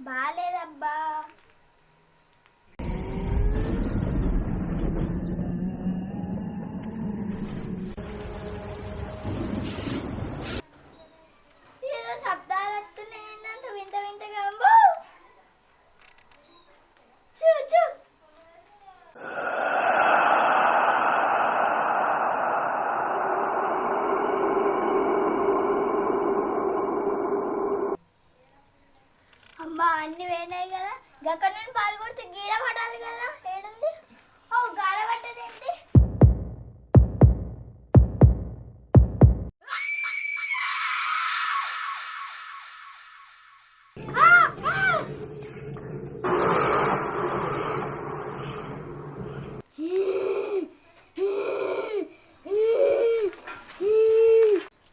బాలేదబ్బా. ఏదో శబ్దాలు వస్తున్నాయి, అంత వింత వింతగా. చూ చూ. అమ్మా అన్ని వేనాయి కదా, గక్కడ నుండి పాలు కొడితే గీడ పడాలి కదా. ఏడుంది? ఓ గాడ పట్టదేంటి?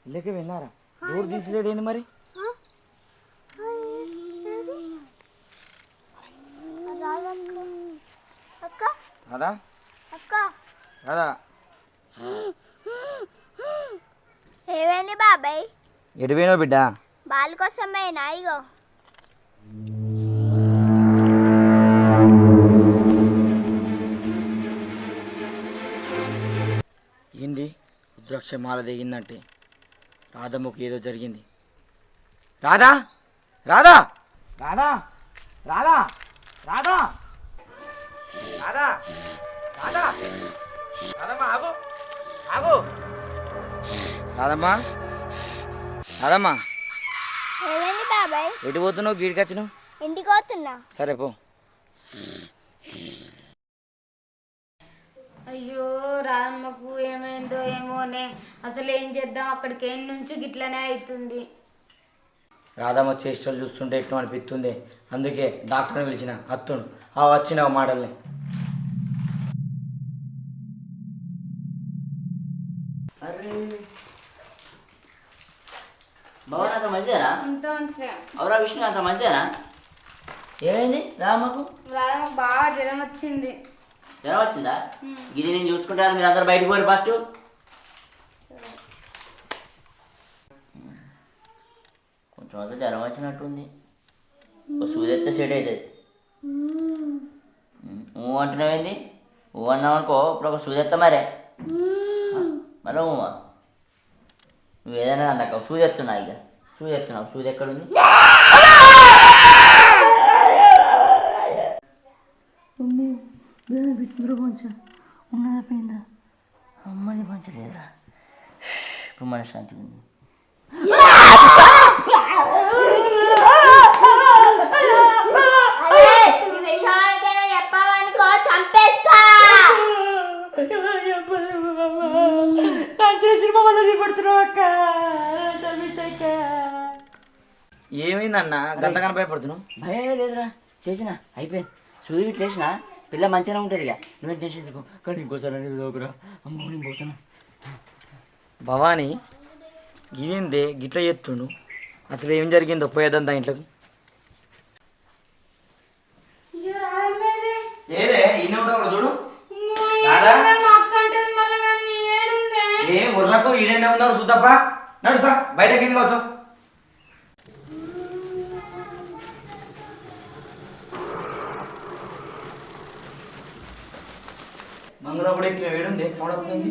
ఇళ్ళకి వెళ్ళారా? డోర్ తీసలేదు ఏంది మరి? రాదా రాదా? ఏమైంది బాబాయ్? ఎటువేనో బిడ్డ? బాల్ కోసమేనా? ఇగో ఏంది రుద్రాక్ష మాల దిగిందంటే రాధమ్మకు ఏదో జరిగింది. రాధా రాధా రాధా రాధా రాధా రాధా రాధా రాధమ్మ ఆగు ఆగు. రాధమ్మా రాధమ్మా, ఏమైంది బాబాయ్? ఎటు పోతున్నావు? గీడికి వచ్చినావు? ఇంటికి పోతున్నా. సరే పో. అయ్యో రామకు ఏమైందో ఏమోనే, అసలు ఏం చేద్దాం, అక్కడికి ఏం నుంచి గిట్లనే అవుతుంది. రాధమ్మ చేష్టలు చూస్తుంటే ఎట్లా అనిపిస్తుంది, అందుకే డాక్టర్ని పిలిచిన అత్తుండు. ఆ వచ్చిన మాటల్ని అరే భవన్ అంత మంచిదేనా? అంత మంచిదే. అవురా విష్ణు అంత మంచిదేనా? ఏమైంది రామకు? రామకు బాగా జ్వరం వచ్చింది. జ్వరం వచ్చిందా? ఇది నేను చూసుకుంటాను, మీరు అందరు బయటకు పోరు ఫస్ట్. కొంచెం అంతా జ్వరం వచ్చినట్టుంది, ఒక సూది ఎత్తే సెట్ అవుతుంది. ఊ అంటున్నావేంది? ఊ అన్నావు అనుకో, ఇప్పుడు ఒక సూది ఎత్తా మరే. మళ్ళీ నువ్వు ఏదైనా అందాక సూది ఎత్తున్నావు, ఇక సూది ఎత్తున్నావు. సూది ఎక్కడుంది? ఉన్నదా పోయిందా? అమ్మని పంచలేదురా. ఇప్పుడు మనశ్శాంతి ఉంది. చెప్పావనుకో చంపేస్తా. ఏమైందన్న గంటగానే భయపడుతున్నావు? భయం లేదురా, చేసిన అయిపోయింది. సూది ఇట్లా వేసిన పిల్ల మంచిగా ఉంటుంది. ఇక నువ్వేం టెన్షన్ చేసుకో, కానీ ఇంకోసారి అనేది ఒకరా. అమ్మ నేను పోతున్నా. భవానీ గిరిందే గిట్ల ఎత్తుండు, అసలు ఏం జరిగిందో పోయేదంతా ఇంట్లోకి. ఏదే ఈయన చూడు. ఏ ఉర్రకు ఈడనే ఉన్నాడు చూద్దాపా. నడుతా బయటకి ఎందుకు వచ్చు. మంగళ కూడా ఇక్కడ వేడుంది, సౌండ్ అవుతుంది.